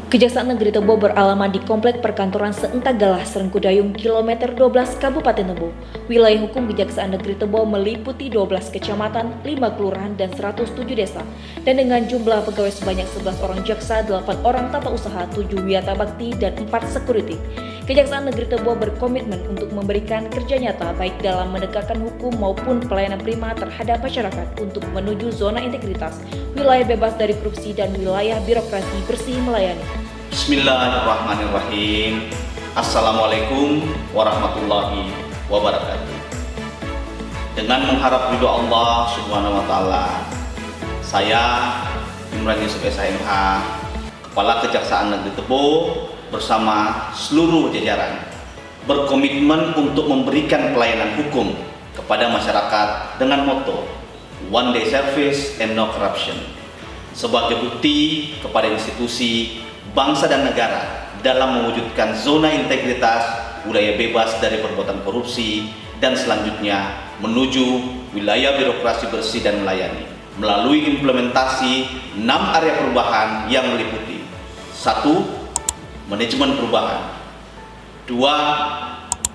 Kejaksaan Negeri Tebo beralamat di Komplek Perkantoran Seentagalah, Serengkudayung, kilometer 12, Kabupaten Tebo. Wilayah hukum Kejaksaan Negeri Tebo meliputi 12 kecamatan, 5 kelurahan, dan 107 desa. Dan dengan jumlah pegawai sebanyak 11 orang jaksa, 8 orang tata usaha, 7 wiyata bakti, dan 4 security. Kejaksaan Negeri Tebo berkomitmen untuk memberikan kerja nyata baik dalam menegakkan hukum maupun pelayanan prima terhadap masyarakat untuk menuju zona integritas, wilayah bebas dari korupsi, dan wilayah birokrasi bersih melayani. Bismillahirrahmanirrahim. Assalamualaikum warahmatullahi wabarakatuh. Dengan mengharap ridho Allah Subhanahu wa taala, saya Imran Yusuf SHMH, Kepala Kejaksaan Negeri Tebo bersama seluruh jajaran berkomitmen untuk memberikan pelayanan hukum kepada masyarakat dengan moto One Day Service and No Corruption, sebagai bukti kepada institusi, bangsa dan negara dalam mewujudkan zona integritas, wilayah bebas dari perbuatan korupsi, dan selanjutnya menuju wilayah birokrasi bersih dan melayani melalui implementasi 6 area perubahan yang meliputi 1. Manajemen perubahan, 2.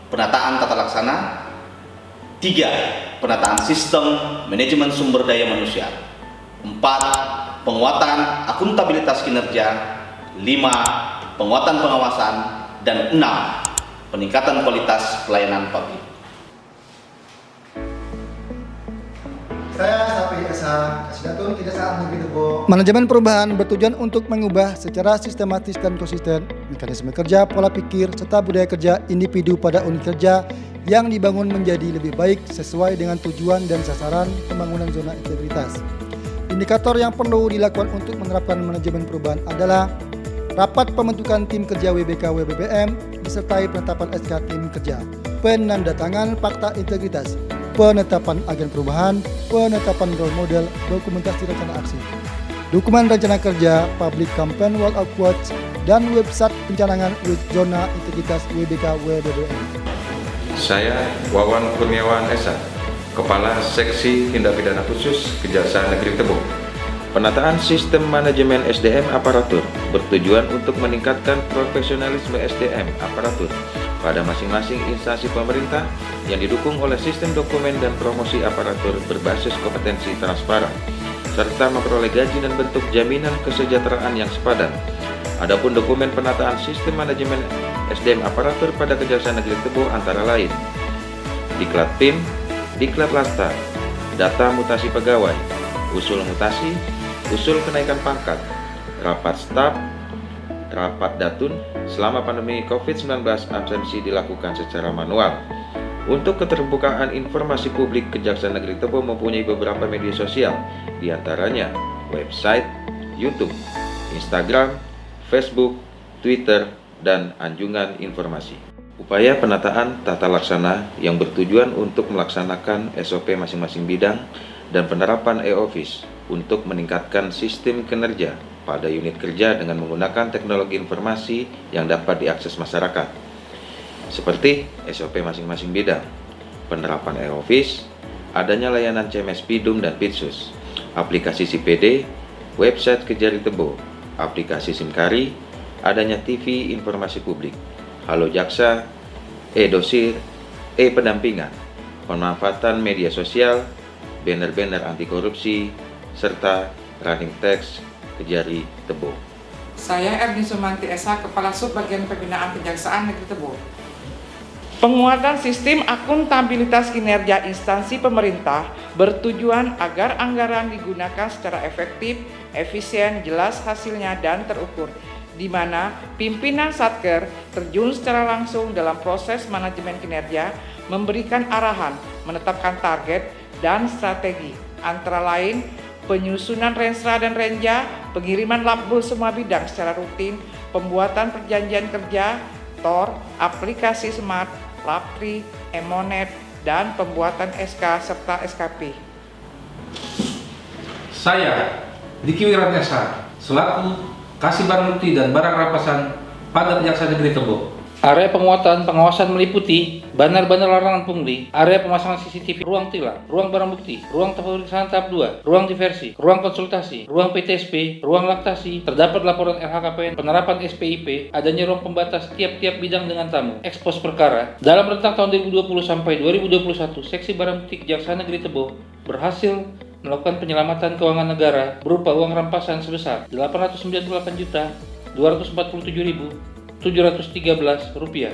Penataan tata laksana, 3. Penataan sistem manajemen sumber daya manusia, 4. Penguatan akuntabilitas kinerja, 5. Penguatan pengawasan, dan 6. Peningkatan kualitas pelayanan publik. Saya Sapi Esa, Kasidatun Kejaksaan Negeri Tebo. Manajemen perubahan bertujuan untuk mengubah secara sistematis dan konsisten mekanisme kerja, pola pikir, serta budaya kerja individu pada unit kerja yang dibangun menjadi lebih baik sesuai dengan tujuan dan sasaran pembangunan zona integritas. Indikator yang perlu dilakukan untuk menerapkan manajemen perubahan adalah rapat pembentukan tim kerja WBK WBBM disertai penetapan SK tim kerja, penandatangan fakta integritas, penetapan agen perubahan, penetapan role model, dokumentasi rencana aksi, dokumen rencana kerja, public campaign wall of words, dan website pencanangan zona integritas WBK WBBM. Saya Wawan Kurniawan Esa, Kepala Seksi Tindak Pidana Khusus Kejaksaan Negeri Tebo. Penataan sistem manajemen SDM aparatur bertujuan untuk meningkatkan profesionalisme SDM aparatur pada masing-masing instansi pemerintah yang didukung oleh sistem dokumen dan promosi aparatur berbasis kompetensi transparan, serta memperoleh gaji dan bentuk jaminan kesejahteraan yang sepadan. Adapun dokumen penataan sistem manajemen SDM aparatur pada Kejaksaan Negeri Tebo antara lain Diklat PIM, Diklat Lasta, data mutasi pegawai, usul mutasi, usul kenaikan pangkat, rapat staf, rapat datun. Selama pandemi COVID-19, absensi dilakukan secara manual. Untuk keterbukaan informasi publik, Kejaksaan Negeri Tebo mempunyai beberapa media sosial, diantaranya website, YouTube, Instagram, Facebook, Twitter, dan anjungan informasi. Upaya penataan tata laksana yang bertujuan untuk melaksanakan SOP masing-masing bidang dan penerapan e-office untuk meningkatkan sistem kinerja pada unit kerja dengan menggunakan teknologi informasi yang dapat diakses masyarakat, seperti SOP masing-masing bidang, penerapan e-office, adanya layanan CMS Pidum dan Pitsus, aplikasi CPD, website Kejari Tebo, aplikasi SIMKARI, adanya TV informasi publik, Halo Jaksa, e-dosir, e-pendampingan, pemanfaatan media sosial, banner-banner anti korupsi, serta running text Kejari Tebo. Saya Erni Sumanti Esa, Kepala Subbagian Pembinaan Kejaksaan Negeri Tebo. Penguatan sistem akuntabilitas kinerja instansi pemerintah bertujuan agar anggaran digunakan secara efektif, efisien, jelas hasilnya, dan terukur, di mana pimpinan Satker terjun secara langsung dalam proses manajemen kinerja, memberikan arahan, menetapkan target, dan strategi, antara lain penyusunan Renstra dan Renja, pengiriman label semua bidang secara rutin, pembuatan perjanjian kerja, TOR, aplikasi Smart, Lapri, Emonet, dan pembuatan SK serta SKP. Saya Diki Wiratesa, selaku Kasih Barang Bukti dan Barang Rampasan pada Kejaksaan Negeri Tebo. Area penguatan pengawasan meliputi banner-banner larangan pungli, area pemasangan CCTV, ruang tilang, ruang barang bukti, ruang pemeriksaan tahap 2, ruang diversi, ruang konsultasi, ruang PTSP, ruang laktasi, terdapat laporan LHKPN, penerapan SPIP, adanya ruang pembatas tiap-tiap bidang dengan tamu, ekspos perkara. Dalam rentang tahun 2020 sampai 2021, Seksi Barang Bukti Kejaksaan Negeri Tebo berhasil melakukan penyelamatan keuangan negara berupa uang rampasan sebesar Rp898.247.713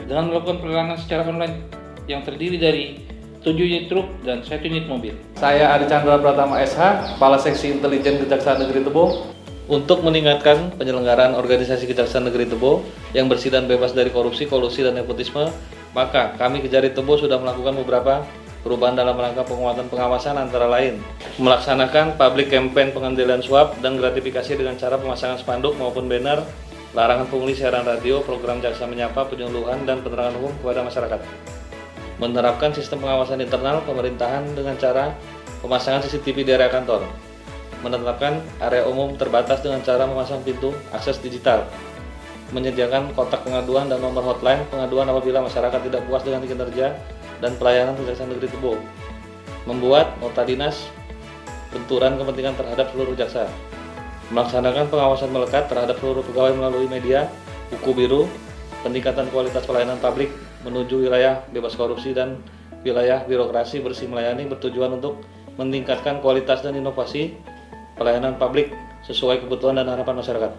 dengan melakukan pelelangan secara online yang terdiri dari 7 unit truk dan 1 unit mobil. Saya Adi Chandra Pratama SH, Kepala Seksi Intelijen Kejaksaan Negeri Tebo. Untuk meningkatkan penyelenggaraan organisasi Kejaksaan Negeri Tebo yang bersih dan bebas dari korupsi, kolusi, dan nepotisme, maka kami Kejari Tebo sudah melakukan beberapa perubahan dalam rangka penguatan pengawasan, antara lain melaksanakan public campaign pengendalian suap dan gratifikasi dengan cara pemasangan spanduk maupun banner, larangan pungli siaran radio, program jaksa menyapa, penyuluhan, dan penerangan hukum kepada masyarakat. Menerapkan sistem pengawasan internal pemerintahan dengan cara pemasangan CCTV di area kantor. Menetapkan area umum terbatas dengan cara memasang pintu akses digital. Menyediakan kotak pengaduan dan nomor hotline pengaduan apabila masyarakat tidak puas dengan kinerja dan pelayanan Kejaksaan Negeri Tebo. Membuat nota dinas benturan kepentingan terhadap seluruh jaksa. Melaksanakan pengawasan melekat terhadap seluruh pegawai melalui media, buku biru, peningkatan kualitas pelayanan publik menuju wilayah bebas korupsi dan wilayah birokrasi bersih melayani, bertujuan untuk meningkatkan kualitas dan inovasi pelayanan publik sesuai kebutuhan dan harapan masyarakat.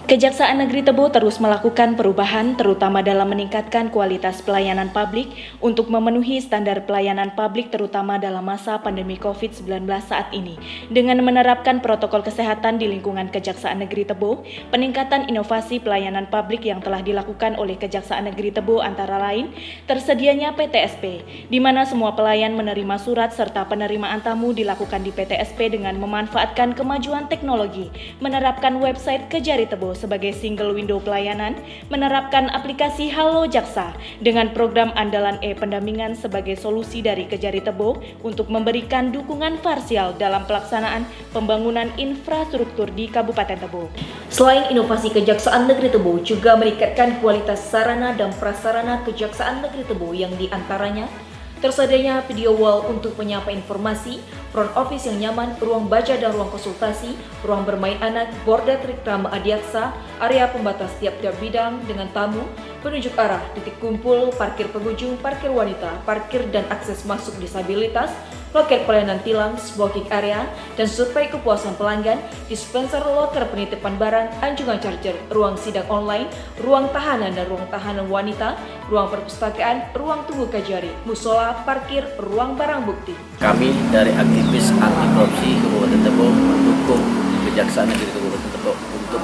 Kejaksaan Negeri Tebo terus melakukan perubahan terutama dalam meningkatkan kualitas pelayanan publik untuk memenuhi standar pelayanan publik terutama dalam masa pandemi COVID-19 saat ini. Dengan menerapkan protokol kesehatan di lingkungan Kejaksaan Negeri Tebo, peningkatan inovasi pelayanan publik yang telah dilakukan oleh Kejaksaan Negeri Tebo antara lain tersedianya PTSP, di mana semua pelayan menerima surat serta penerimaan tamu dilakukan di PTSP dengan memanfaatkan kemajuan teknologi, menerapkan website Kejari Tebo sebagai single window pelayanan, menerapkan aplikasi Halo Jaksa dengan program andalan e-pendampingan sebagai solusi dari Kejari Tebo untuk memberikan dukungan parsial dalam pelaksanaan pembangunan infrastruktur di Kabupaten Tebo. Selain inovasi Kejaksaan Negeri Tebo juga meningkatkan kualitas sarana dan prasarana Kejaksaan Negeri Tebo yang diantaranya tersedianya video wall untuk penyapa informasi, front office yang nyaman, ruang baca dan ruang konsultasi, ruang bermain anak, border trik ramah adiaksa, area pembatas tiap-tiap bidang dengan tamu, penunjuk arah, titik kumpul, parkir pengunjung, parkir wanita, parkir dan akses masuk disabilitas, loket pelayanan tilang, smoking area, dan survei kepuasan pelanggan, dispenser loker penitipan barang, anjungan charger, ruang sidang online, ruang tahanan dan ruang tahanan wanita, ruang perpustakaan, ruang tunggu Kejari, musola, parkir, ruang barang bukti. Kami dari aktivis anti korupsi Kabupaten Tebo mendukung Kejaksaan Negeri Kabupaten Tebo untuk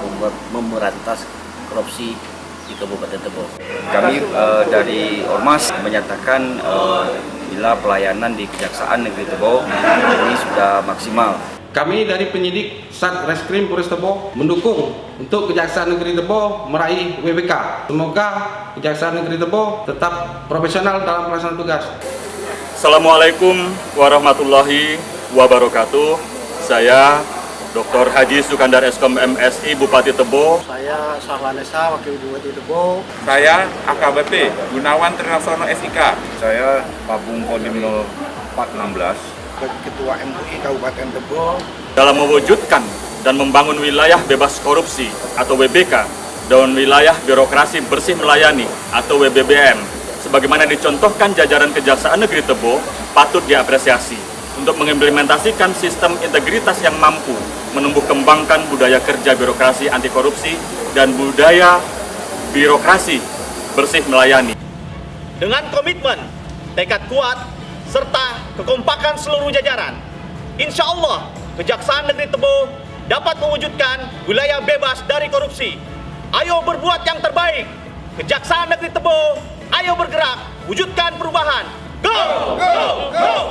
memberantas korupsi di Kabupaten Tebo. Kami dari Ormas menyatakan bila pelayanan di Kejaksaan Negeri Tebo ini sudah maksimal. Kami dari penyidik Satreskrim Polres Tebo mendukung untuk Kejaksaan Negeri Tebo meraih WBK. Semoga Kejaksaan Negeri Tebo tetap profesional dalam pelaksanaan tugas. Assalamualaikum warahmatullahi wabarakatuh. Saya Dr. Haji Sukandar Eskom MSI Bupati Tebo. Saya Sahlanesa, Wakil Bupati Tebo. Saya AKBP Gunawan Trinarsono SIK. Saya Pabung Kodim 416. Ketua MUI Kabupaten Tebo. Dalam mewujudkan dan membangun wilayah bebas korupsi atau WBK dan wilayah birokrasi bersih melayani atau WBBM, sebagaimana dicontohkan jajaran Kejaksaan Negeri Tebo, patut diapresiasi untuk mengimplementasikan sistem integritas yang mampu menumbuh kembangkan budaya kerja birokrasi anti korupsi dan budaya birokrasi bersih melayani. Dengan komitmen, tekad kuat, serta kekompakan seluruh jajaran, insya Allah Kejaksaan Negeri Tebo dapat mewujudkan wilayah bebas dari korupsi. Ayo berbuat yang terbaik. Kejaksaan Negeri Tebo, ayo bergerak, wujudkan perubahan. Go! Go! Go!